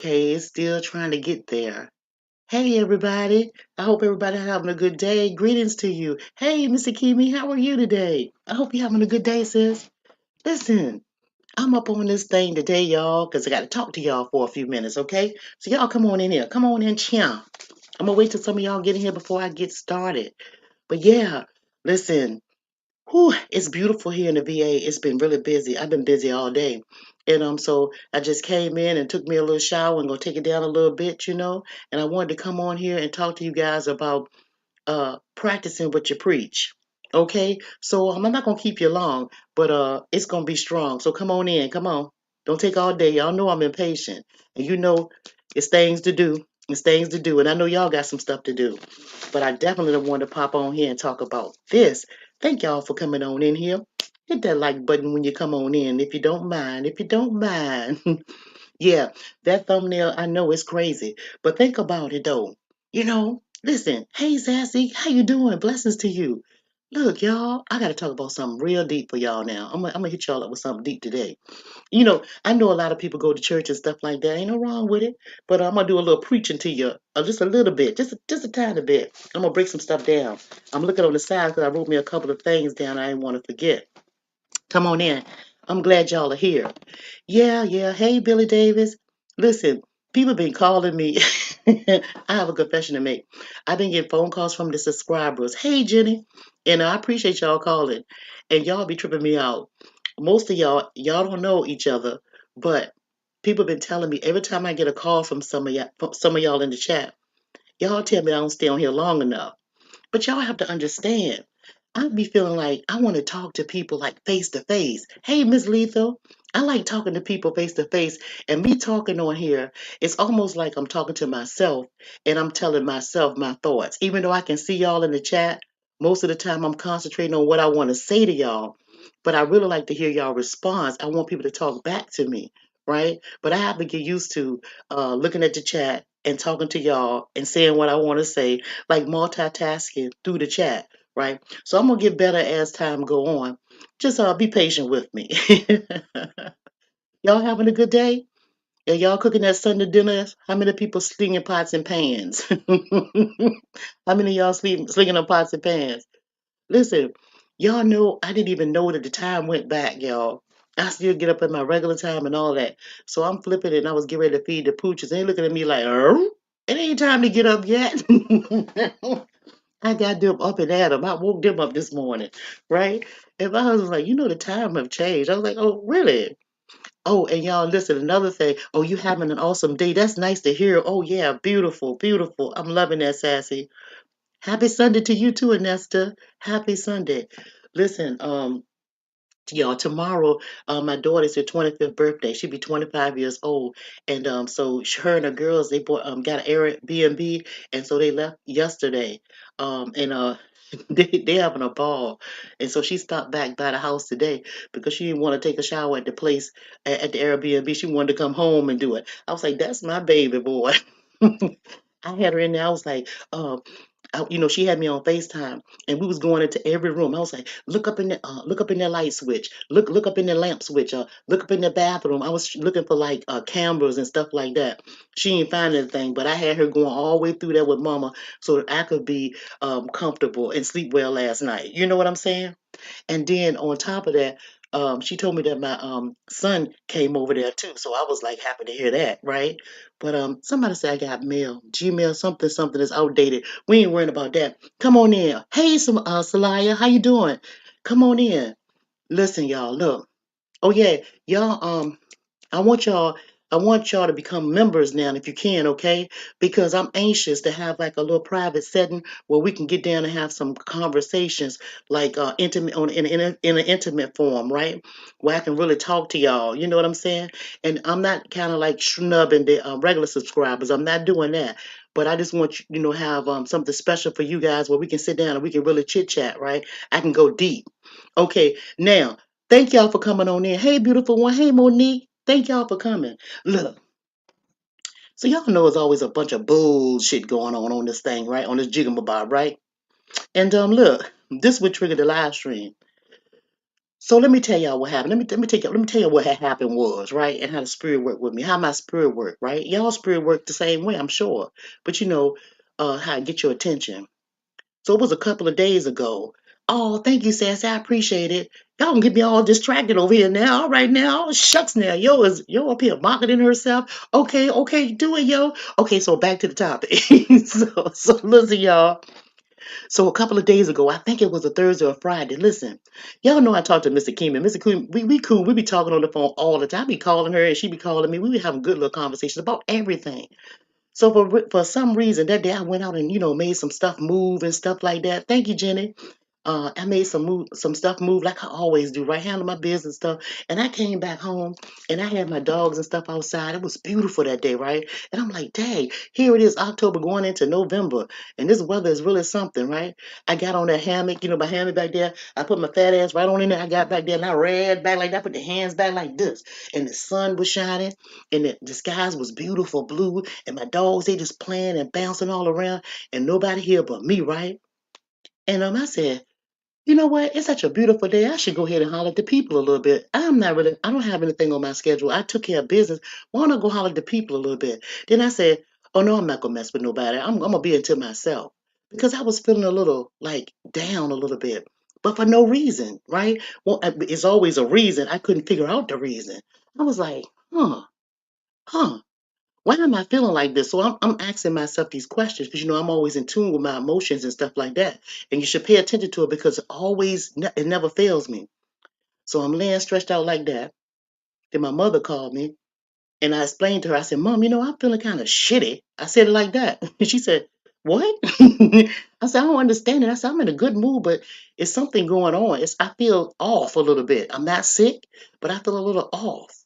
Okay, it's still trying to get there. Hey, everybody. I hope everybody having a good day. Greetings to you. Hey, Mr. Kimi, how are you today? I hope you're having a good day, sis. Listen, I'm up on this thing today, y'all, because I got to talk to y'all for a few minutes, okay? So y'all come on in here. Come on in, champ. I'm going to wait till some of y'all get in here before I get started. But yeah, listen, whew, it's beautiful here in the VA. It's been really busy. I've been busy all day. And so I just came in and took me a little shower and gonna take it down a little bit, And I wanted to come on here and talk to you guys about practicing what you preach. Okay? So I'm not gonna keep you long, but it's gonna be strong. So come on in, come on. Don't take all day. Y'all know I'm impatient. And it's things to do. It's things to do. And I know y'all got some stuff to do. But I definitely want to pop on here and talk about this. Thank y'all for coming on in here. Hit that like button when you come on in, if you don't mind. If you don't mind. Yeah, that thumbnail, I know it's crazy, but think about it though. Listen, hey Sassy, how you doing? Blessings to you. Look, y'all, I gotta talk about something real deep for y'all now. I'm gonna hit y'all up with something deep today. I know a lot of people go to church and stuff like that. Ain't no wrong with it, but I'm gonna do a little preaching to you, just a little bit, just a tiny bit. I'm gonna break some stuff down. I'm looking on the side because I wrote me a couple of things down I didn't want to forget. Come on in. I'm glad y'all are here. Yeah, yeah. Hey, Billy Davis. Listen, people been calling me. I have a confession to make. I've been getting phone calls from the subscribers. Hey, Jenny. And I appreciate y'all calling. And y'all be tripping me out. Most of y'all don't know each other, but people been telling me every time I get a call from some of y'all in the chat, y'all tell me I don't stay on here long enough. But y'all have to understand. I be feeling like I want to talk to people like face to face. Hey, Miss Lethal, I like talking to people face to face. And me talking on here, it's almost like I'm talking to myself and I'm telling myself my thoughts. Even though I can see y'all in the chat, most of the time I'm concentrating on what I want to say to y'all. But I really like to hear y'all response. I want people to talk back to me, right? But I have to get used to looking at the chat and talking to y'all and saying what I want to say, like multitasking through the chat, right? So I'm gonna get better as time go on. Just be patient with me. Y'all having a good day? Are y'all cooking that Sunday dinner? How many people slinging pots and pans? How many of y'all slinging on pots and pans? Listen, y'all know I didn't even know that the time went back, y'all. I still get up at my regular time and all that. So I'm flipping it and I was getting ready to feed the pooches. They looking at me like, it ain't time to get up yet. I got them up and at 'em. I woke them up this morning, right? And my husband's like, the time have changed. I was like, oh, really? Oh, and y'all, listen, another thing. Oh, you having an awesome day. That's nice to hear. Oh, yeah, beautiful, beautiful. I'm loving that, Sassy. Happy Sunday to you too, Anesta. Happy Sunday. Listen, y'all, tomorrow, my daughter's her 25th birthday. She'll be 25 years old. And so her and the girls, they got an Airbnb, and so they left yesterday. And they having a ball. And so she stopped back by the house today because she didn't want to take a shower at the place at the Airbnb. She wanted to come home and do it. I was like, that's my baby boy. I had her in there. I was like, she had me on FaceTime, and we was going into every room. I was like, look up in the light switch, look up in the lamp switch, look up in the bathroom. I was looking for like cameras and stuff like that. She didn't find anything, but I had her going all the way through there with Mama so that I could be comfortable and sleep well last night. You know what I'm saying? And then on top of that, she told me that my son came over there too. So I was like happy to hear that, right? But somebody said I got mail. Gmail something is outdated. We ain't worrying about that. Come on in. Hey, Salaya, how you doing? Come on in. Listen, y'all, look. Oh yeah, y'all. I want y'all I want y'all to become members now if you can, okay? Because I'm anxious to have like a little private setting where we can get down and have some conversations like intimate in an intimate form, right? Where I can really talk to y'all. You know what I'm saying? And I'm not kind of like snubbing the regular subscribers. I'm not doing that. But I just want have something special for you guys where we can sit down and we can really chit chat, right? I can go deep. Okay, now thank y'all for coming on in. Hey, beautiful one. Hey, Monique. Thank y'all for coming. Look, so y'all know there's always a bunch of bullshit going on this thing, right? On this jigamabob, right? And look, this would trigger the live stream. So let me tell y'all what happened. Let me tell you what had happened was, right, and how the spirit worked with me, how my spirit worked, right? Y'all spirit worked the same way, I'm sure. But how to get your attention. So it was a couple of days ago. Oh, thank you, Sassy. I appreciate it. Y'all gonna get me all distracted over here now. All right now. Shucks now. Yo up here marketing herself. Okay, okay, do it, yo. Okay, so back to the topic. So listen, y'all. So a couple of days ago, I think it was a Thursday or Friday. Listen, y'all know I talked to Mr. Keeman. Mr. Keeman, we cool. We be talking on the phone all the time. I be calling her and she be calling me. We be having good little conversations about everything. So for some reason that day I went out and made some stuff move and stuff like that. Thank you, Jenny. I made some stuff move like I always do, right? Handle my business stuff. And I came back home and I had my dogs and stuff outside. It was beautiful that day, right? And I'm like, dang, here it is, October going into November, and this weather is really something, right? I got on that hammock, my hammock back there. I put my fat ass right on in there. I got back there and I ran back like that, put the hands back like this. And the sun was shining and the skies was beautiful blue. And my dogs, they just playing and bouncing all around and nobody here but me, right? And I said, you know what? It's such a beautiful day. I should go ahead and holler at the people a little bit. I don't have anything on my schedule. I took care of business. Why don't I go holler at the people a little bit? Then I said, oh no, I'm not going to mess with nobody. I'm going to be into myself because I was feeling a little like down a little bit, but for no reason, right? Well, it's always a reason. I couldn't figure out the reason. I was like, huh, why am I feeling like this? So I'm asking myself these questions because I'm always in tune with my emotions and stuff like that. And you should pay attention to it because it never fails me. So I'm laying stretched out like that. Then my mother called me and I explained to her, I said, Mom, I'm feeling kind of shitty. I said it like that. And she said, what? I said, I don't understand it. I said, I'm in a good mood, but it's something going on. I feel off a little bit. I'm not sick, but I feel a little off.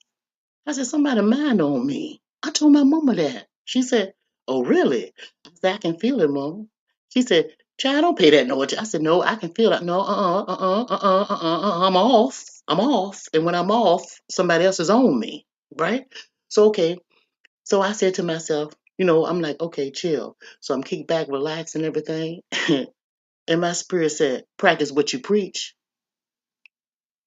I said, somebody mind on me. I told my mama that. She said, oh, really? I said, I can feel it, mom. She said, child, don't pay that no attention. I said, no, I can feel it. No, I'm off. I'm off. And when I'm off, somebody else is on me, right? So, okay. So I said to myself, I'm like, okay, chill. So I'm kicked back, relaxed and everything. And my spirit said, practice what you preach.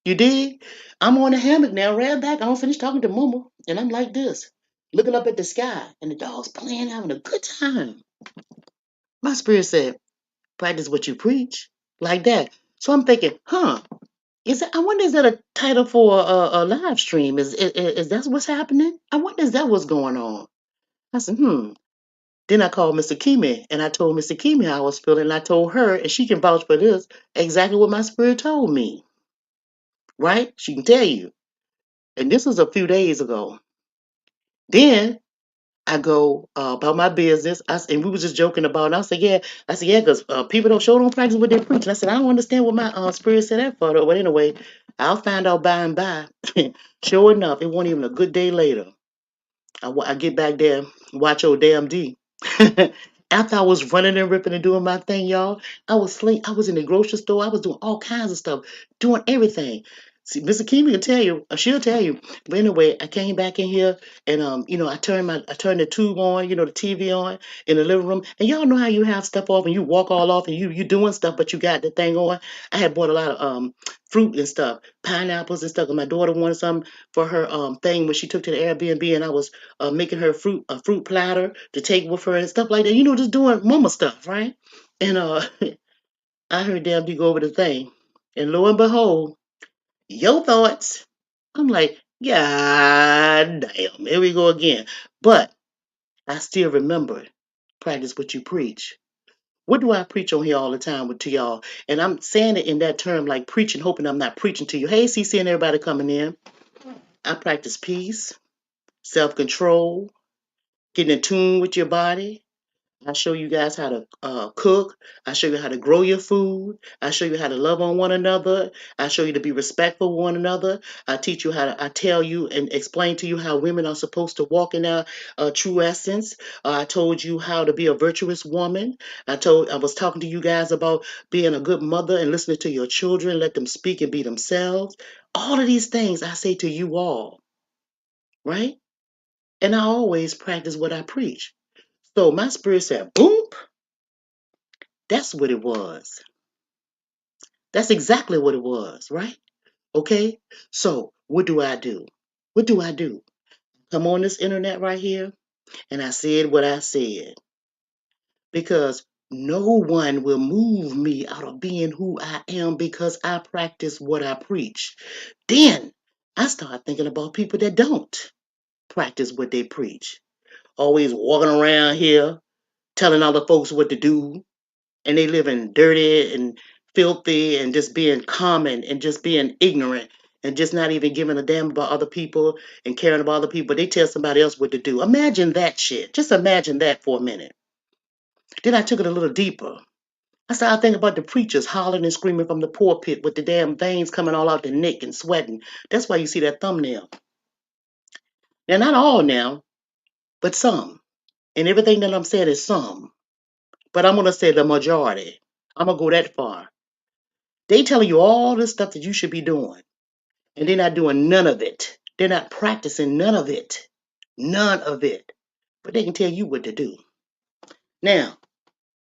You dig? I'm on the hammock now, right back. I don't finish talking to Mama. And I'm like this, looking up at the sky, and the dog's playing, having a good time. My spirit said, practice what you preach. Like that. So I'm thinking, I wonder is that a title for a live stream? Is that what's happening? I wonder is that what's going on? I said, Then I called Mr. Kimi and I told Mr. Kimi how I was feeling. And I told her, and she can vouch for this, exactly what my spirit told me. Right? She can tell you. And this was a few days ago. Then I go about my business. And we was just joking about it. I said, yeah. I said, yeah, because people don't practice what they preach. And I said, I don't understand what my spirit said that for. But anyway, I'll find out by and by. Sure enough, it wasn't even a good day later. I get back there, watch old damn D. After I was running and ripping and doing my thing, y'all, I was in the grocery store. I was doing all kinds of stuff, doing everything. See, Mr. Kimi can tell you, she'll tell you. But anyway, I came back in here and I turned the tube on, the TV on in the living room. And y'all know how you have stuff off and you walk all off and you doing stuff, but you got the thing on. I had bought a lot of fruit and stuff, pineapples and stuff. And my daughter wanted some for her thing when she took to the Airbnb, and I was making her a fruit platter to take with her and stuff like that. Just doing mama stuff, right? And I heard Damn D go over the thing, and lo and behold, your thoughts. I'm like, God damn, here we go again. But I still remember, practice what you preach. What do I preach on here all the time to y'all? And I'm saying it in that term, like preaching, hoping I'm not preaching to you. Hey, CC and everybody coming in. I practice peace, self-control, getting in tune with your body. I show you guys how to cook. I show you how to grow your food. I show you how to love on one another. I show you to be respectful of one another. I tell you and explain to you how women are supposed to walk in their true essence. I told you how to be a virtuous woman. I was talking to you guys about being a good mother and listening to your children, let them speak and be themselves. All of these things I say to you all, right? And I always practice what I preach. So my spirit said, boom, that's what it was. That's exactly what it was, right? Okay? So what do I do? What do I do? Come on this internet right here and I said what I said because no one will move me out of being who I am because I practice what I preach. Then I start thinking about people that don't practice what they preach. Always walking around here telling other folks what to do, and they living dirty and filthy and just being common and just being ignorant and just not even giving a damn about other people and caring about other people. They tell somebody else what to do. Imagine that shit. Just imagine that for a minute. Then I took it a little deeper. I started thinking about the preachers hollering and screaming from the pulpit with the damn veins coming all out their neck and sweating. That's why you see that thumbnail. Now, not all now, but some. And everything that I'm saying is some. But I'm going to say the majority. I'm going to go that far. They telling you all this stuff that you should be doing. And they're not doing none of it. They're not practicing none of it. None of it. But they can tell you what to do. Now,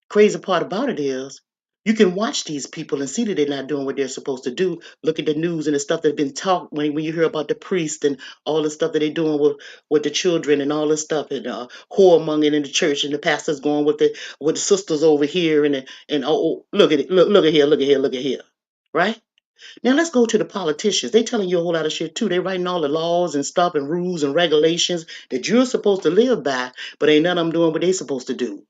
crazy part about it is you can watch these people and see that they're not doing what they're supposed to do. Look at the news and the stuff that's been talked when you hear about the priest and all the stuff that they're doing with the children and all this stuff and whoremongering in the church and the pastors going with the sisters over here and look at it, look at here, look at here, look at here. Right? Now let's go to the politicians. They telling you a whole lot of shit too. They writing all the laws and stuff and rules and regulations that you're supposed to live by, but ain't none of them doing what they supposed to do.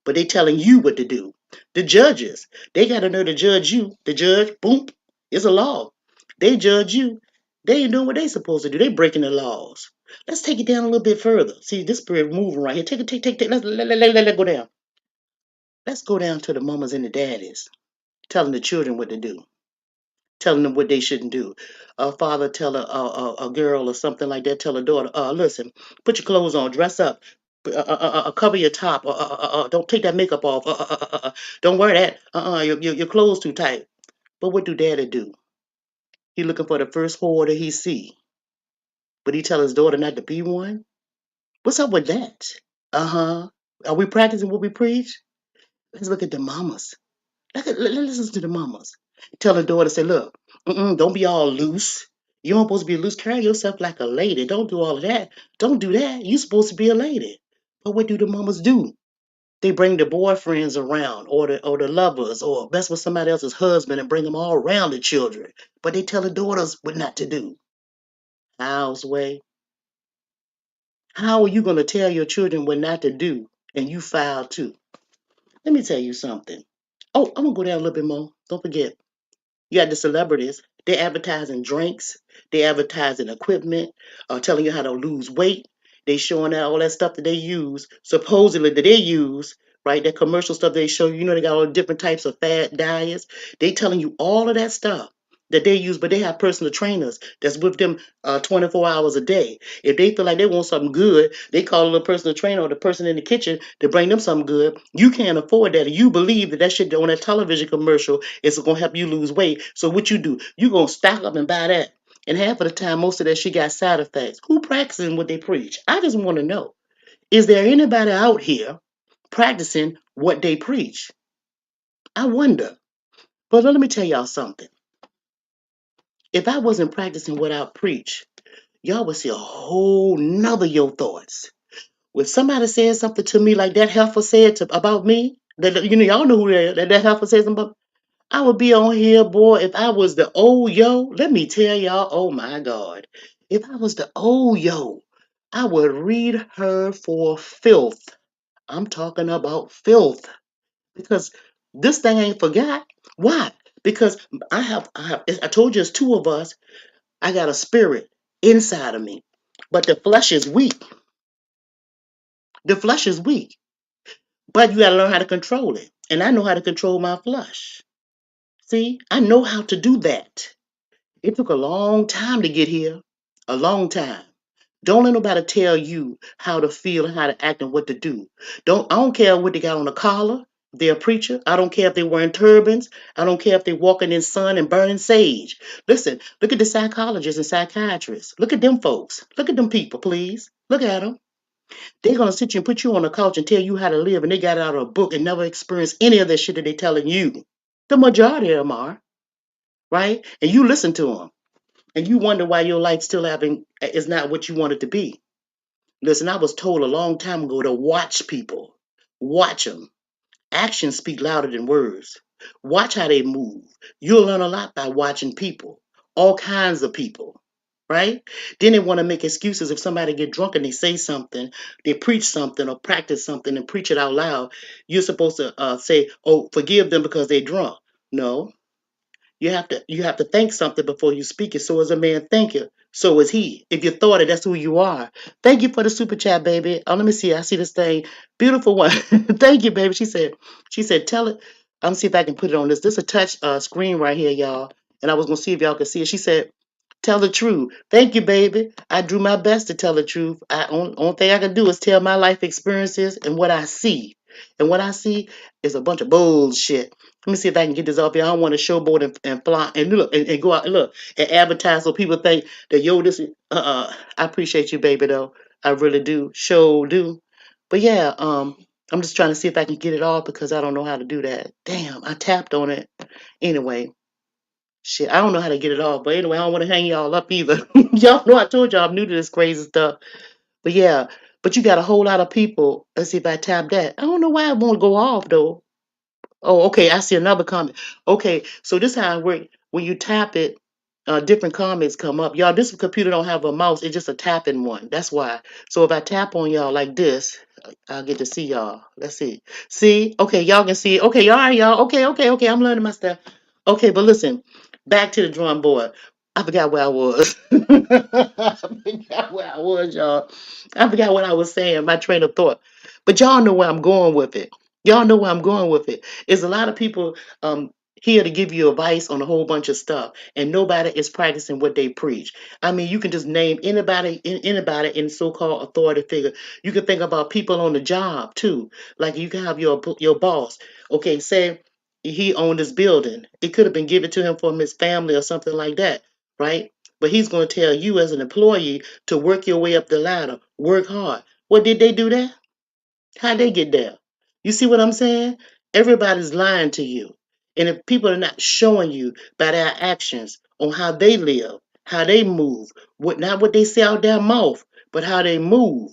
But they telling you what to do. The judges, they got to know to judge you. The judge, boom, it's a law. They judge you. They ain't doing what they supposed to do. They breaking the laws. Let's take it down a little bit further. See, this spirit moving right here. Take it, take. Let go down. Let's go down to the mamas and the daddies telling the children what to do, telling them what they shouldn't do. A father tell a girl or something like that, tell a daughter, listen, put your clothes on, dress up, cover your top, don't take that makeup off, don't wear that, your clothes too tight. But what do daddy do? He looking for the first whore that he see, but he tell his daughter not to be one? What's up with that? Uh-huh. Are we practicing what we preach? Let's look at the mamas. Listen to the mamas. Tell the daughter, say, look, don't be all loose. You don't supposed to be loose. Carry yourself like a lady. Don't do all of that. Don't do that. You supposed to be a lady. But what do the mamas do? They bring the boyfriends around or the lovers or mess with somebody else's husband and bring them all around the children. But they tell the daughters what not to do. How's way? How are you going to tell your children what not to do and you foul too? Let me tell you something. Oh, I'm going to go down a little bit more. Don't forget. You got the celebrities. They advertising drinks. They advertising equipment. Telling you how to lose weight. They showing out all that stuff that they use, supposedly that they use, right? That commercial stuff they show you. You know they got all different types of fad diets. They telling you all of that stuff that they use, but they have personal trainers that's with them 24 hours a day. If they feel like they want something good, they call a personal trainer or the person in the kitchen to bring them something good. You can't afford that. You believe that shit on that television commercial is going to help you lose weight. So what you do, you going to stock up and buy that. And half of the time, most of that shit got side effects. Who practicing what they preach? I just want to know. Is there anybody out here practicing what they preach? I wonder. But let me tell y'all something. If I wasn't practicing what I preach, y'all would see a whole nother your thoughts. When somebody says something to me like that heifer said about me, that y'all know who that heifer says about, I would be on here, boy. If I was the old yo, let me tell y'all, oh my God. If I was the old yo, I would read her for filth. I'm talking about filth. Because this thing ain't forgot. Why? Because I told you it's two of us. I got a spirit inside of me. But the flesh is weak. The flesh is weak. But you got to learn how to control it. And I know how to control my flesh. See, I know how to do that. It took a long time to get here. A long time. Don't let nobody tell you how to feel and how to act and what to do. I don't care what they got on the collar. They're a preacher. I don't care if they're wearing turbans. I don't care if they're walking in sun and burning sage. Listen, look at the psychologists and psychiatrists. Look at them folks. Look at them people, please. Look at them. They're gonna sit you and put you on a couch and tell you how to live, and they got it out of a book and never experienced any of that shit that they're telling you. The majority of them are, right? And you listen to them. and you wonder why your life still having is not what you want it to be. Listen, I was told a long time ago to watch people, watch them. Actions speak louder than words. Watch how they move. You'll learn a lot by watching people, all kinds of people, right? Then they want to make excuses if somebody get drunk and they say something, they preach something or practice something and preach it out loud. You're supposed to say, "Oh, forgive them because they drunk." No, you have to think something before you speak it. So is a man thinker. So is he. If you thought it, that's who you are. Thank you for the super chat, baby. Oh, let me see. I see this thing. Beautiful one. Thank you, baby. She said, tell it. I'm gonna see if I can put it on this. This is a touch screen right here, y'all. And I was gonna see if y'all could see it. She said, tell the truth. Thank you, baby. I do my best to tell the truth. Only thing I can do is tell my life experiences and what I see. And what I see is a bunch of bullshit. Let me see if I can get this off here. I don't want to showboat and fly and look and go out and look and advertise so people think that yo, this is I appreciate you, baby, though. I really do. Show do. But yeah, I'm just trying to see if I can get it off because I don't know how to do that. Damn, I tapped on it. Anyway, shit, I don't know how to get it off. But anyway, I don't want to hang y'all up either. Y'all know I told y'all I'm new to this crazy stuff. But yeah, but you got a whole lot of people. Let's see if I tap that. I don't know why it won't go off though. Oh, okay. I see another comment. Okay, so this how it works. When you tap it, different comments come up. Y'all, this computer don't have a mouse. It's just a tapping one. That's why. So if I tap on y'all like this, I'll get to see y'all. Let's see. See? Okay, y'all can see it. Okay, all right, y'all. Okay, okay, okay. I'm learning my stuff. Okay, but listen, back to the drawing board. I forgot where I was. I forgot where I was, y'all. I forgot what I was saying, my train of thought. But y'all know where I'm going with it. Y'all know where I'm going with it. Is a lot of people here to give you advice on a whole bunch of stuff, and nobody is practicing what they preach. I mean, you can just name anybody in so-called authority figure. You can think about people on the job too. Like you can have your boss. Okay, say he owned this building. It could have been given to him from his family or something like that, right? But he's going to tell you as an employee to work your way up the ladder, work hard. What did they do that? How'd they get there? You see what I'm saying? Everybody's lying to you. And if people are not showing you by their actions on how they live, how they move, not what they say out their mouth, but how they move,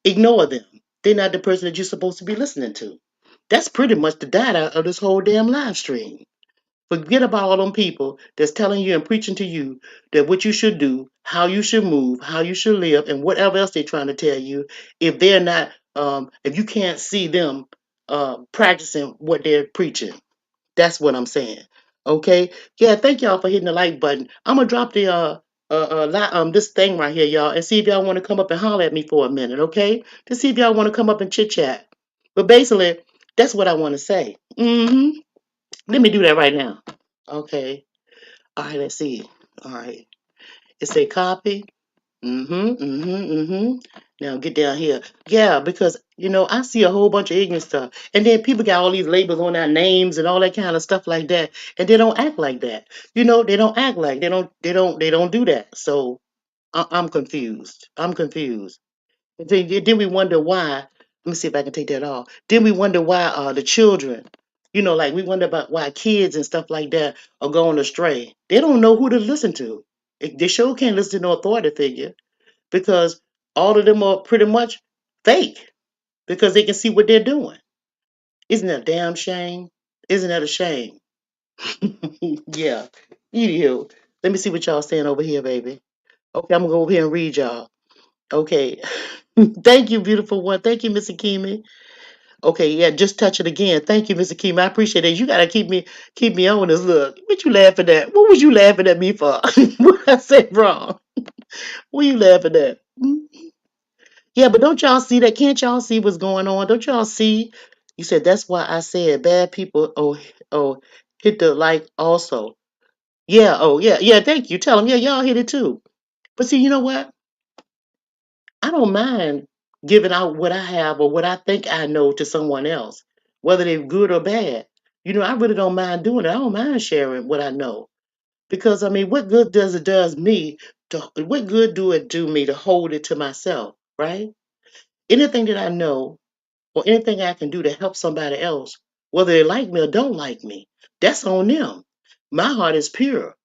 ignore them. They're not the person that you're supposed to be listening to. That's pretty much the data of this whole damn live stream. Forget about all them people that's telling you and preaching to you that what you should do, how you should move, how you should live, and whatever else they're trying to tell you. If they're not, if you can't see them practicing what they're preaching, that's what I'm saying. Okay, yeah. Thank y'all for hitting the like button. I'm gonna drop the this thing right here, y'all, and see if y'all want to come up and holler at me for a minute, okay? To see if y'all want to come up and chit chat. But basically, that's what I want to say. Let me do that right now. Okay. All right, let's see. All right. It say copy. Now get down here. Yeah, because I see a whole bunch of ignorant stuff. And then people got all these labels on their names and all that kind of stuff like that. And they don't act like that. They don't act like they don't do that. So I'm confused. I'm confused. And then we wonder why. Let me see if I can take that off. Then we wonder why the children, like we wonder about why kids and stuff like that are going astray. They don't know who to listen to. They sure can't listen to no authority figure because all of them are pretty much fake because they can see what they're doing. Isn't that a damn shame? Isn't that a shame? Yeah. Anywho, let me see what y'all saying over here, baby. Okay, I'm gonna go over here and read y'all. Okay. Thank you, beautiful one. Thank you, Mr. Kimi. Okay, yeah, just touch it again. Thank you, Mr. Kimi. I appreciate it. You gotta keep me on this. Look, what you laughing at? What was you laughing at me for? What I said wrong? What you laughing at? Yeah, but don't y'all see that? Can't y'all see what's going on? Don't y'all see? You said that's why I said bad people. Oh, hit the like also. Yeah. Oh, yeah, yeah. Thank you. Tell them. Yeah, y'all hit it too. But see, you know what? I don't mind giving out what I have or what I think I know to someone else, whether they're good or bad. I really don't mind doing it. I don't mind sharing what I know because I mean, what good does it does me to what good do it do me to hold it to myself, right? Anything that I know or anything I can do to help somebody else, whether they like me or don't like me, that's on them. My heart is pure.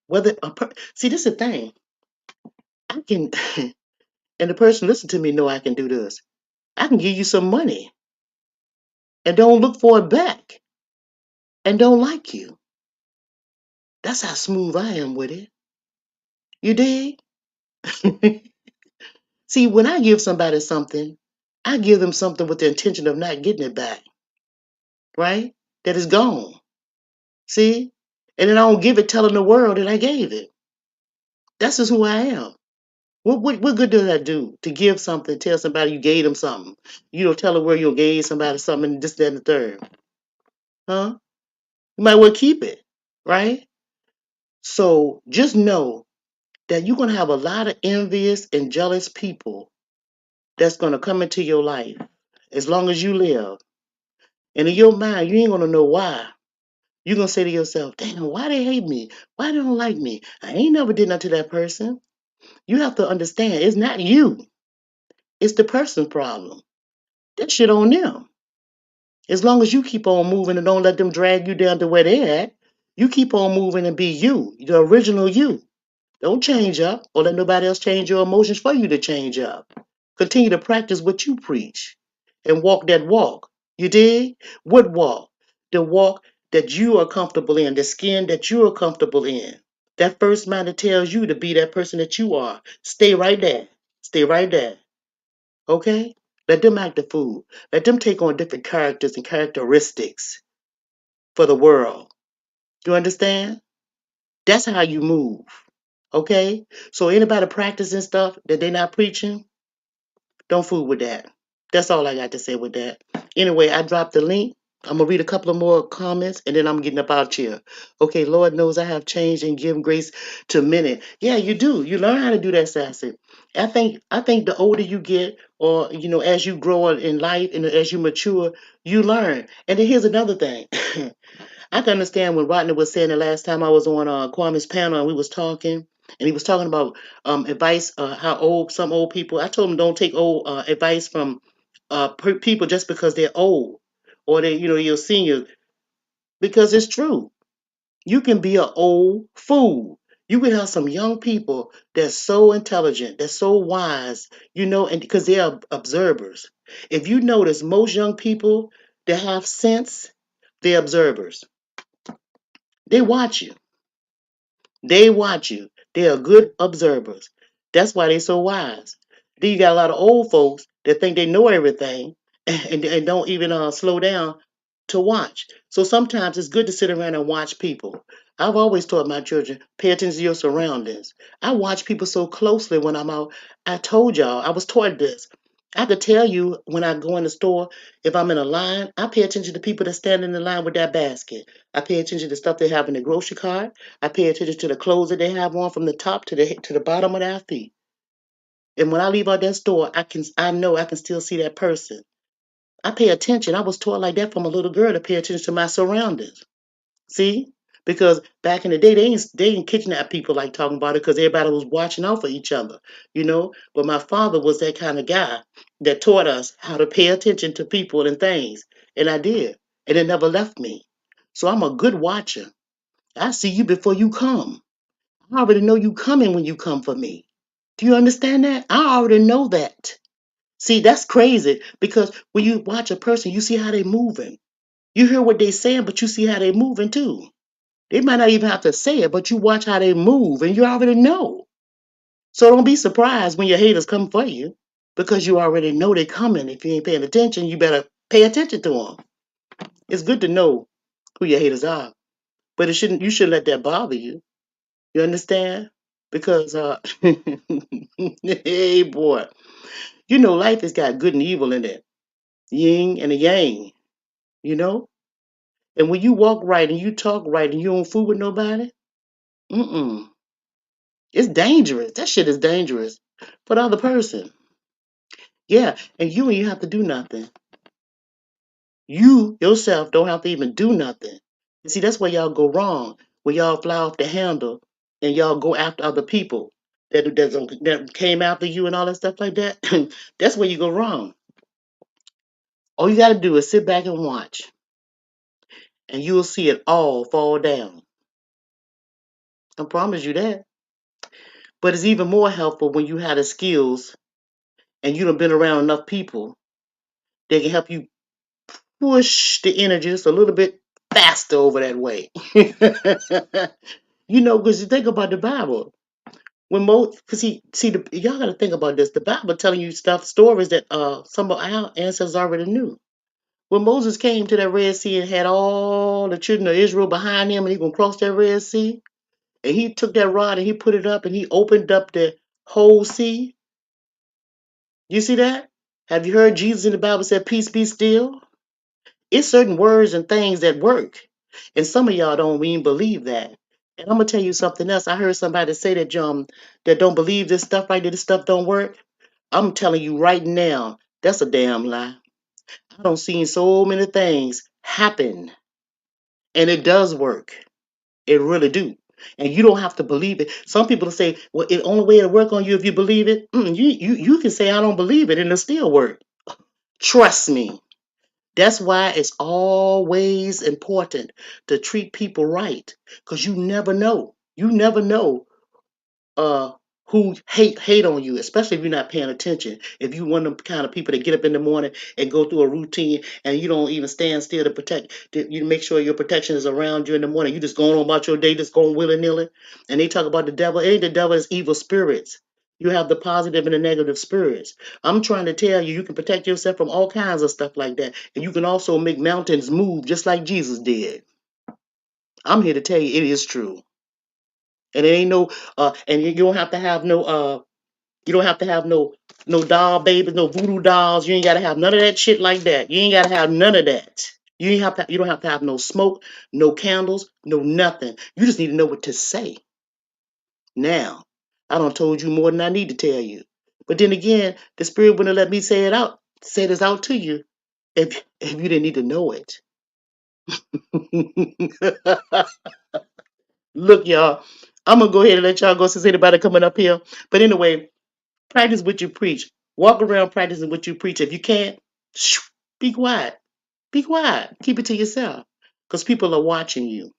See, this is the thing. I can, and the person listen to me know I can do this. I can give you some money and don't look for it back and don't like you. That's how smooth I am with it. You dig? See, when I give somebody something, I give them something with the intention of not getting it back, right? That is gone. See? And then I don't give it telling the world that I gave it. That's just who I am. What good does that do to give something, tell somebody you gave them something? You don't tell the world you gave somebody something, this, that, and the third. Huh? You might well keep it, right? So just know that you're going to have a lot of envious and jealous people that's going to come into your life as long as you live. And in your mind, you ain't going to know why. You're going to say to yourself, damn, why they hate me? Why they don't like me? I ain't never did nothing to that person. You have to understand, it's not you. It's the person's problem. That shit on them. As long as you keep on moving and don't let them drag you down to where they're at, you keep on moving and be you, the original you. Don't change up or let nobody else change your emotions for you to change up. Continue to practice what you preach and walk that walk. You dig? What walk? The walk that you are comfortable in, the skin that you are comfortable in. That first mind that tells you to be that person that you are. Stay right there. Stay right there. Okay? Let them act the fool. Let them take on different characters and characteristics for the world. You understand? That's how you move. Okay? So anybody practicing stuff that they're not preaching, don't fool with that. That's all I got to say with that. Anyway, I dropped the link. I'm gonna read a couple of more comments and then I'm getting up out here. Okay, Lord knows I have changed and given grace to many. Yeah, you do. You learn how to do that, Sassy. I think the older you get, or as you grow in life and as you mature, you learn. And then here's another thing. I can understand when Rodney was saying the last time I was on Kwame's panel and we was talking, and he was talking about advice, how some old people. I told him don't take old advice from people just because they're old or you're senior, because it's true. You can be an old fool. You can have some young people that's so intelligent, that's so wise, and because they are observers. If you notice, most young people that have sense, they're observers. They watch you. They watch you. They are good observers. That's why they're so wise. Then you got a lot of old folks that think they know everything and don't even slow down to watch. So sometimes it's good to sit around and watch people. I've always taught my children, pay attention to your surroundings. I watch people so closely when I'm out. I told y'all, I was taught this. I could tell you when I go in the store, if I'm in a line, I pay attention to people that stand in the line with that basket. I pay attention to the stuff they have in the grocery cart. I pay attention to the clothes that they have on from the top to the bottom of their feet. And when I leave out that store, I know I can still see that person. I pay attention. I was taught like that from a little girl to pay attention to my surroundings. See? Because back in the day, they ain't kidnap people like talking about it because everybody was watching out for each other. But my father was that kind of guy that taught us how to pay attention to people and things. And I did. And it never left me. So I'm a good watcher. I see you before you come. I already know you coming when you come for me. Do you understand that? I already know that. See, that's crazy because when you watch a person, you see how they moving. You hear what they saying, but you see how they moving too. They might not even have to say it, but you watch how they move and you already know. So don't be surprised when your haters come for you because you already know they coming. If you ain't paying attention, you better pay attention to them. It's good to know who your haters are, but you shouldn't let that bother you. You understand? Because hey boy, life has got good and evil in it. Yin and a yang, you know? And when you walk right and you talk right and you don't fool with nobody, mm-mm. It's dangerous. That shit is dangerous for the other person. Yeah, and you have to do nothing. You yourself don't have to even do nothing. You see, that's where y'all go wrong. When y'all fly off the handle and y'all go after other people that came after you and all that stuff like that. That's where you go wrong. All you got to do is sit back and watch, and you will see it all fall down. I promise you that. But it's even more helpful when you have the skills and you done been around enough people that can help you push the energy just a little bit faster over that way. Because you think about the Bible. When most, cause y'all got to think about this. The Bible telling you stories that some of our ancestors already knew. When Moses came to that Red Sea and had all the children of Israel behind him, and he gonna cross that Red Sea, and he took that rod and he put it up and he opened up the whole sea. You see that? Have you heard Jesus in the Bible said, "Peace be still"? It's certain words and things that work, and some of y'all don't even believe that. And I'm gonna tell you something else. I heard somebody say that don't believe this stuff right there, this stuff don't work. I'm telling you right now, that's a damn lie. I don't seen so many things happen, and it does work. It really do. And you don't have to believe it. Some people say, "Well, the only way it'll work on you if you believe it." You can say, "I don't believe it," and it'll still work. Trust me. That's why it's always important to treat people right, because you never know. You never know uh who hate on you, especially if you're not paying attention. If you one of the kind of people that get up in the morning and go through a routine and you don't even stand still to protect, you make sure your protection is around you in the morning. You just going on about your day, just going willy-nilly. And they talk about the devil. It ain't the devil, it's evil spirits. You have the positive and the negative spirits. I'm trying to tell you, you can protect yourself from all kinds of stuff like that. And you can also make mountains move just like Jesus did. I'm here to tell you it is true. And it ain't no and you don't have to have no you don't have to have no doll babies, no voodoo dolls. You ain't gotta have none of that shit like that. You ain't gotta have none of that. You don't have to have no smoke, no candles, no nothing. You just need to know what to say. Now, I done told you more than I need to tell you. But then again, the spirit wouldn't let me say this out to you if you didn't need to know it. Look, y'all, I'm gonna go ahead and let y'all go since anybody coming up here. But anyway, practice what you preach. Walk around practicing what you preach. If you can't, be quiet. Be quiet. Keep it to yourself. Because people are watching you.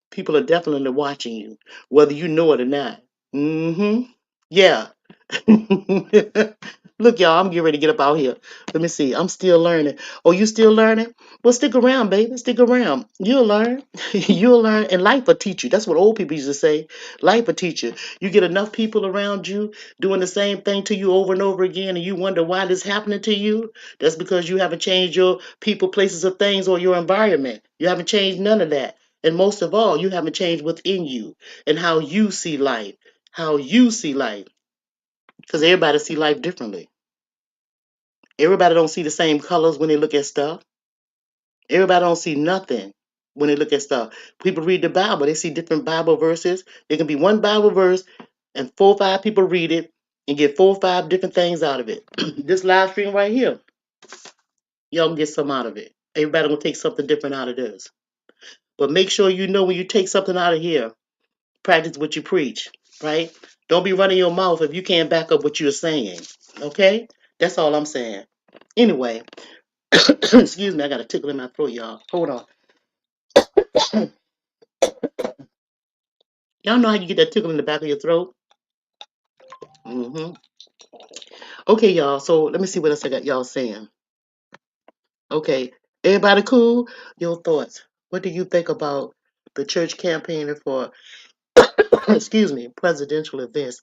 People are definitely watching you, whether you know it or not. Mm-hmm. Yeah. Look, y'all, I'm getting ready to get up out here. Let me see. I'm still learning. Oh, you still learning? Well, stick around, baby. Stick around. You'll learn. You'll learn. And life will teach you. That's what old people used to say. Life will teach you. You get enough people around you doing the same thing to you over and over again, and you wonder why this is happening to you. That's because you haven't changed your people, places, or things, or your environment. You haven't changed none of that. And most of all, you haven't changed within you and how you see life. How you see life. Because everybody see life differently. Everybody don't see the same colors when they look at stuff. Everybody don't see nothing when they look at stuff. People read the Bible, they see different Bible verses. There can be one Bible verse and 4 or 5 people read it and get 4 or 5 different things out of it. This live stream right here, y'all can get some out of it. Everybody gonna take something different out of this. But make sure you know when you take something out of here, practice what you preach, right? Don't be running your mouth if you can't back up what you're saying. Okay? That's all I'm saying. Anyway, excuse me, I got a tickle in my throat, y'all. Hold on. Y'all know how you get that tickle in the back of your throat? Okay, y'all. So let me see what else I got y'all saying. Okay. Everybody cool? Your thoughts. What do you think about the church campaigning for, excuse me, presidential events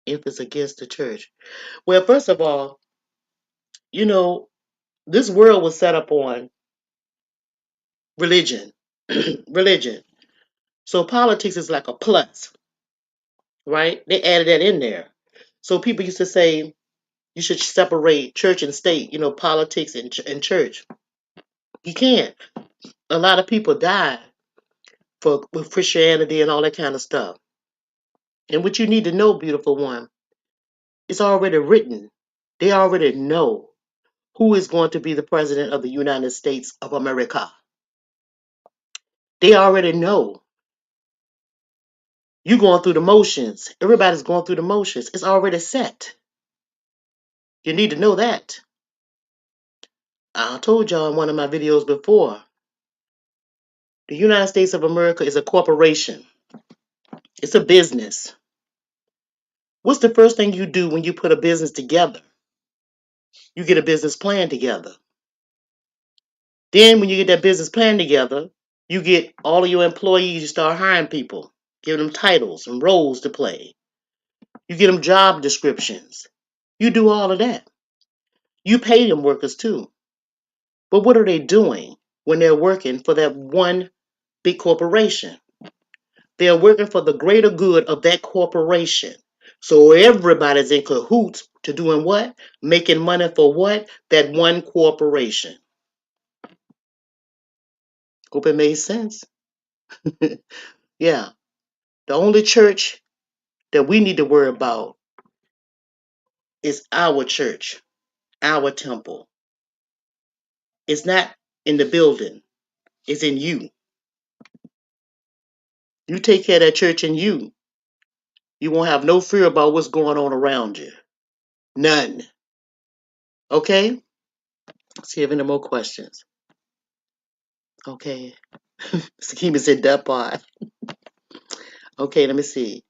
if it's against the church? Well, first of all, you know, this world was set up on religion. Religion. So politics is like a plus, right? They added that in there. So people used to say you should separate church and state, politics and church. You can't. A lot of people died with Christianity and all that kind of stuff. And what you need to know, beautiful one, it's already written. They already know who is going to be the president of the United States of America. They already know. You're going through the motions. Everybody's going through the motions. It's already set. You need to know that. I told y'all in one of my videos before, the United States of America is a corporation. It's a business. What's the first thing you do when you put a business together? You get a business plan together. Then when you get that business plan together, you get all of your employees, you start hiring people, giving them titles and roles to play. You get them job descriptions. You do all of that. You pay them workers too. But what are they doing when they're working for that one big corporation? They're working for the greater good of that corporation. So everybody's in cahoots to doing what? Making money for what? That one corporation. Hope it made sense. Yeah. The only church that we need to worry about is our church, our temple. It's not in the building, it's in you. You take care of that church in you. You won't have no fear about what's going on around you. None. Okay? Let's see if any more questions. Okay. Sakima said that part. Okay, let me see.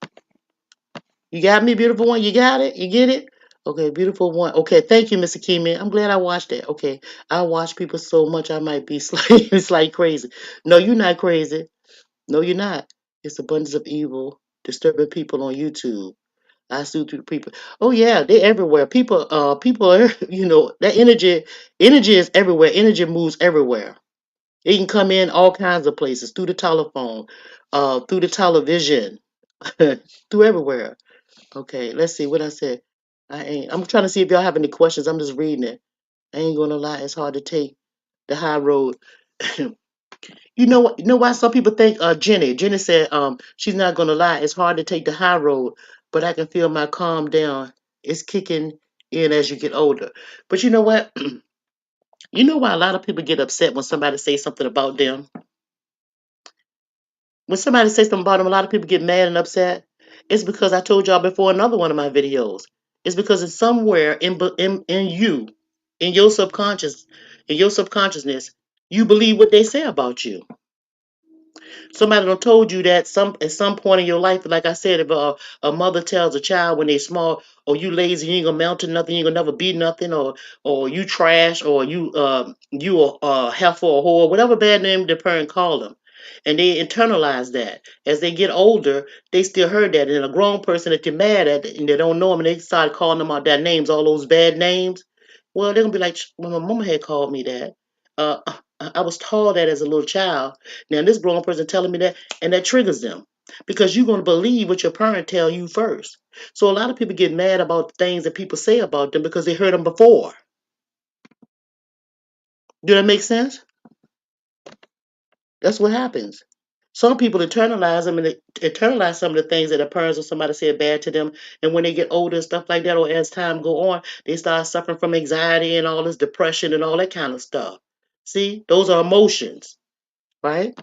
You got me, beautiful one? You got it? You get it? Okay, beautiful one. Okay, thank you, Mr. Kimi. I'm glad I watched that. Okay, I watch people so much I might be slightly crazy. No, you're not crazy. No, you're not. It's abundance of evil disturbing people on YouTube. I sue through people. Oh yeah, they're everywhere. People are, that energy is everywhere. Energy moves everywhere. It can come in all kinds of places through the telephone, through the television, through everywhere. Okay, let's see what I said. I'm trying to see if y'all have any questions. I'm just reading it. I ain't gonna lie, it's hard to take the high road. You know what? You know why some people think Jenny. Jenny said she's not gonna lie. It's hard to take the high road, but I can feel my calm down. It's kicking in as you get older. But you know what? You know why a lot of people get upset when somebody says something about them? When somebody says something about them, a lot of people get mad and upset. It's because I told y'all before another one of my videos. It's because it's somewhere in you, in your subconsciousness, you believe what they say about you. Somebody done told you that at some point in your life, like I said, if a mother tells a child when they small, or you lazy, you ain't gonna mount to nothing, you ain't gonna never be nothing, or you trash, or you a heifer or whore, whatever bad name the parent called them, and they internalize that. As they get older, they still heard that, and a grown person that you're mad at and they don't know them, and they start calling them out their names, all those bad names. Well, they're gonna be like, well, my mama had called me that. Uh, I was taught that as a little child. Now this grown person telling me that, and that triggers them because you're going to believe what your parent tell you first. So a lot of people get mad about things that people say about them because they heard them before. Do that make sense? That's what happens. Some people internalize them and they internalize some of the things that their parents or somebody said bad to them. And when they get older and stuff like that, or as time go on, they start suffering from anxiety and all this depression and all that kind of stuff. See, those are emotions, right?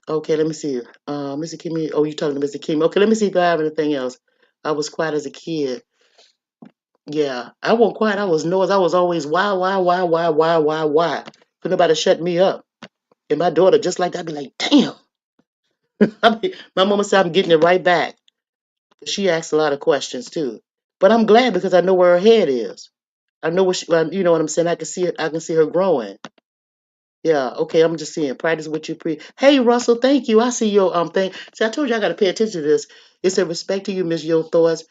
Okay, let me see. Mr. Kimmy. Oh, you talking to Mr. Kimmy? Okay, let me see if I have anything else. I was quiet as a kid. Yeah, I wasn't quiet. I was noise. I was always why. Could nobody shut me up? And my daughter, just like that, be like, damn. My mama said I'm getting it right back. She asks a lot of questions too. But I'm glad because I know where her head is. I know what you know what I'm saying. I can see it. I can see her growing. Yeah, okay, I'm just seeing. Practice what you preach. Hey, Russell, thank you. I see your thing. See, I told you I gotta pay attention to this. It said respect to you, Miss Yo Thoughts.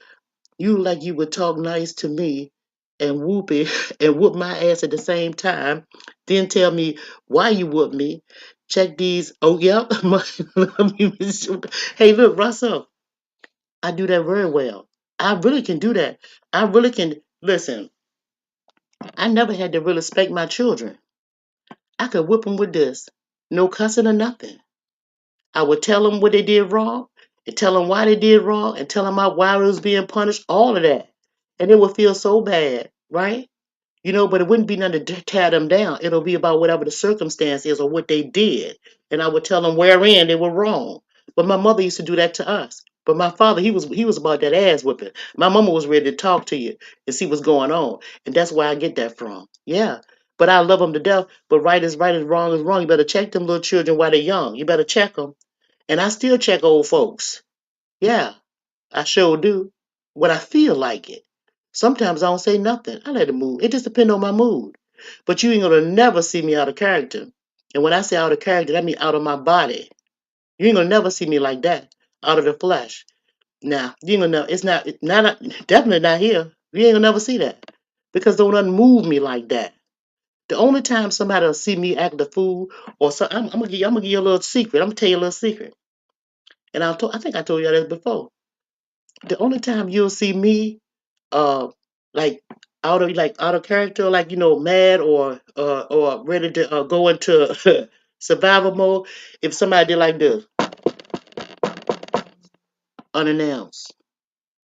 You like you would talk nice to me and whoop it and whoop my ass at the same time. Then tell me why you whoop me. Check these. Oh, yep. Hey, look, Russell, I do that very well. I really can do that. I really can. Listen, I never had to really respect my children. I could whip them with this. No cussing or nothing. I would tell them what they did wrong and tell them why they did wrong and tell them why it was being punished, all of that. And it would feel so bad, right? But it wouldn't be nothing to tear them down. It'll be about whatever the circumstance is or what they did. And I would tell them wherein they were wrong. But my mother used to do that to us. But my father, he was about that ass whipping. My mama was ready to talk to you and see what's going on. And that's where I get that from. Yeah. But I love them to death. But right is right and wrong is wrong. You better check them little children while they're young. You better check them. And I still check old folks. Yeah, I sure do. when I feel like it. Sometimes I don't say nothing. I let it move. It just depends on my mood. But you ain't gonna never see me out of character. And when I say out of character, that means out of my body. You ain't gonna never see me like that, out of the flesh. Now, you ain't gonna know. It's not definitely not here. You ain't gonna never see that because don't nothing move me like that. The only time somebody will see me act the fool, or so, I'm gonna give you a little secret. I'm gonna tell you a little secret. And I think I told you that before. The only time you'll see me, uh, like out of character, like mad or ready to go into survival mode, if somebody did like this, unannounced.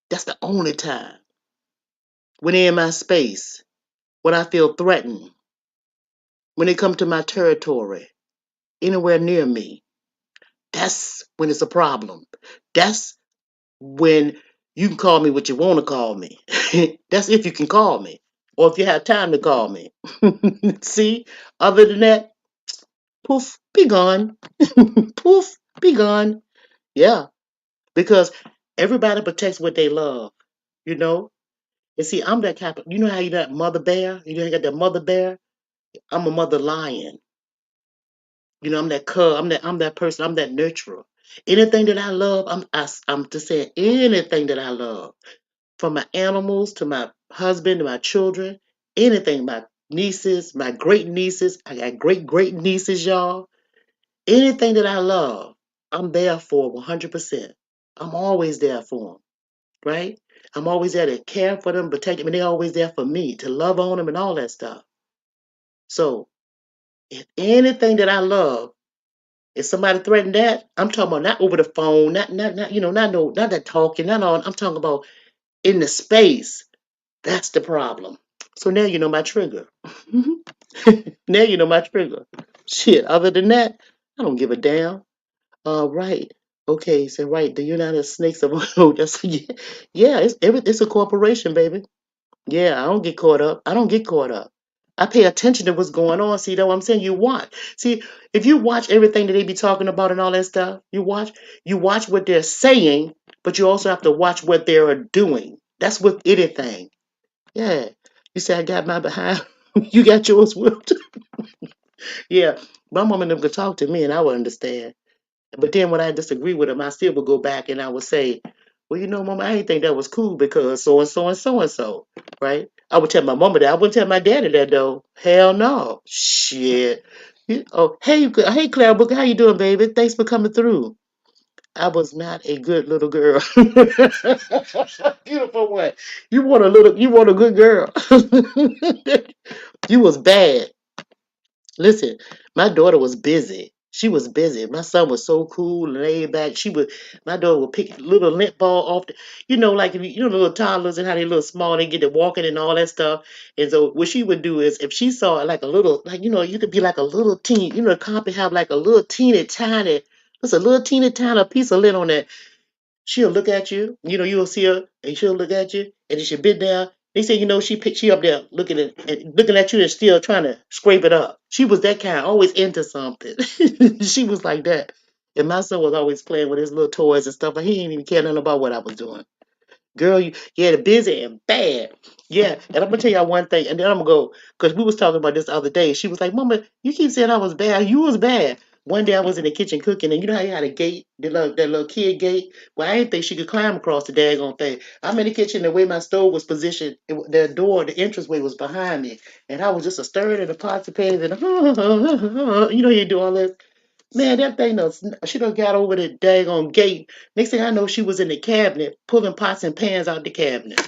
That's the only time when they're in my space, when I feel threatened, when they come to my territory, anywhere near me. That's when it's a problem. That's when you can call me what you want to call me. That's if you can call me or if you have time to call me. See, other than that, poof, be gone. Poof, be gone. Yeah, because everybody protects what they love, you know? And see, I'm that type of, you know how you that mother bear? You know, you got that mother bear? I'm a mother lion. I'm that cub. I'm that person. I'm that nurturer. Anything that I love, I'm just saying anything that I love. From my animals to my husband to my children, anything, my nieces, my great nieces, I got great nieces, y'all. Anything that I love, I'm there for 100%. I'm always there for them, right? I'm always there to care for them, protect them, and they're always there for me to love on them and all that stuff. So, if anything that I love, if somebody threatened that, I'm talking about not over the phone, not not no, not that talking, not all. I'm talking about in the space. That's the problem. So now you know my trigger. Now you know my trigger. Shit. Other than that, I don't give a damn. Right. Okay. So right, the United Snakes of that's yeah. It's a corporation, baby. Yeah, I don't get caught up. I don't get caught up. I pay attention to what's going on. See, that what I'm saying? You watch. See, if you watch everything that they be talking about and all that stuff, you watch what they're saying, but you also have to watch what they're doing. That's with anything. Yeah. You say I got my behind. You got yours whooped. Yeah. My mom and them could talk to me and I would understand. But then when I disagree with them, I still would go back and I would say, well, mama, I didn't think that was cool because so and so and so and so, right? I would tell my mama that. I wouldn't tell my daddy that though. Hell no. Shit. Oh, hey, Claire Booker, how you doing, baby? Thanks for coming through. I was not a good little girl. Beautiful one. You want a good girl. You was bad. Listen, my daughter was busy. She was busy. My son was so cool and laid back. My daughter would pick little lint ball off like if little toddlers and how they little small, they get to walking and all that stuff. And so what she would do is if she saw like a little, like you could be like a little teen, the copy have like a little teeny tiny, just a little teeny tiny piece of lint on that. She'll look at you, you'll see her, and she'll look at you, and then she'll bend down. They say, she up there looking at you and still trying to scrape it up. She was that kind, always into something. She was like that. And my son was always playing with his little toys and stuff, but he didn't even care nothing about what I was doing. Girl, you had it busy and bad. Yeah, and I'm gonna tell y'all one thing, and then I'm gonna go because we was talking about this the other day. She was like, "Mama, you keep saying I was bad. You was bad." One day I was in the kitchen cooking, and you know how you had a gate, that little kid gate. Well, I didn't think she could climb across the daggone thing. I'm in the kitchen, the way my stove was positioned, the door, the entranceway was behind me, and I was just a stirring and a pots and pans and you do all this. Man, that thing done, she done got over the daggone gate. Next thing I know, she was in the cabinet pulling pots and pans out the cabinet.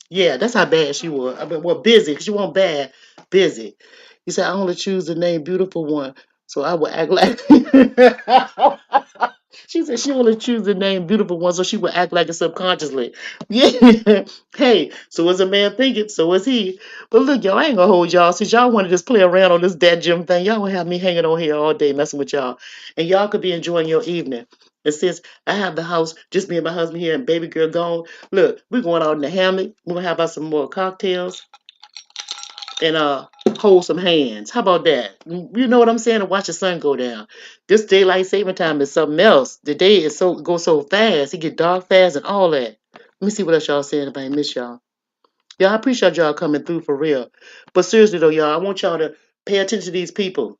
Yeah, that's how bad she was. I mean, well, busy. She wasn't bad, busy. He said, I only choose the name Beautiful One. So I would act like. She said she only choose the name Beautiful One, so she would act like it subconsciously. Yeah. Hey, so was a man thinking, so was he. But look, y'all, I ain't gonna hold y'all. Since y'all want to just play around on this dead gym thing, y'all gonna have me hanging on here all day messing with y'all. And y'all could be enjoying your evening. And since I have the house, just me and my husband here and baby girl gone, look, we're going out in the hammock. We're gonna have us some more cocktails and hold some hands. How about that? You know what I'm saying? And watch the sun go down. This daylight saving time is something else. The day is so fast. It get dark fast and all that. Let me see what else y'all saying if I ain't miss y'all. Y'all, I appreciate y'all coming through for real. But seriously though, y'all, I want y'all to pay attention to these people,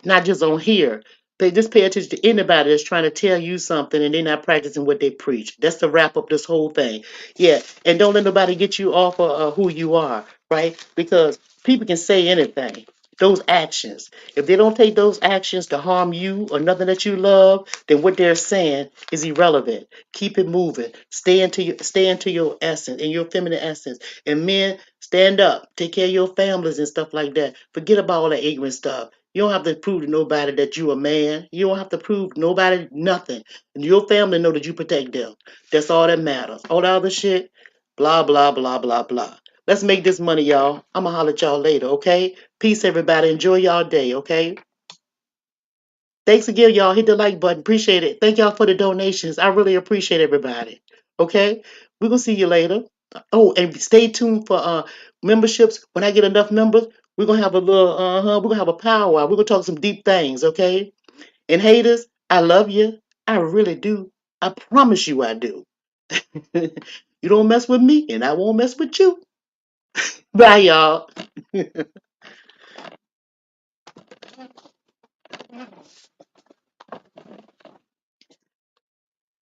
not just on here. Just pay attention to anybody that's trying to tell you something and they're not practicing what they preach. That's to wrap up this whole thing. Yeah, and don't let nobody get you off of who you are, right? Because people can say anything. Those actions, if they don't take those actions to harm you or nothing that you love, then what they're saying is irrelevant. Keep it moving. Stay into your essence, in your feminine essence. And men, stand up. Take care of your families and stuff like that. Forget about all that ignorant stuff. You don't have to prove to nobody that you a man. You don't have to prove nobody nothing. And your family know that you protect them. That's all that matters. All the other shit, blah, blah, blah, blah, blah. Let's make this money, y'all. I'ma holler at y'all later, okay? Peace, everybody. Enjoy y'all day, okay? Thanks again, y'all. Hit the like button. Appreciate it. Thank y'all for the donations. I really appreciate everybody. Okay? We're gonna see you later. Oh, and stay tuned for memberships. When I get enough members, we're gonna have a little we're gonna have a powwow. We're gonna talk some deep things, okay? And haters, I love you. I really do. I promise you I do. You don't mess with me and I won't mess with you. Bye y'all.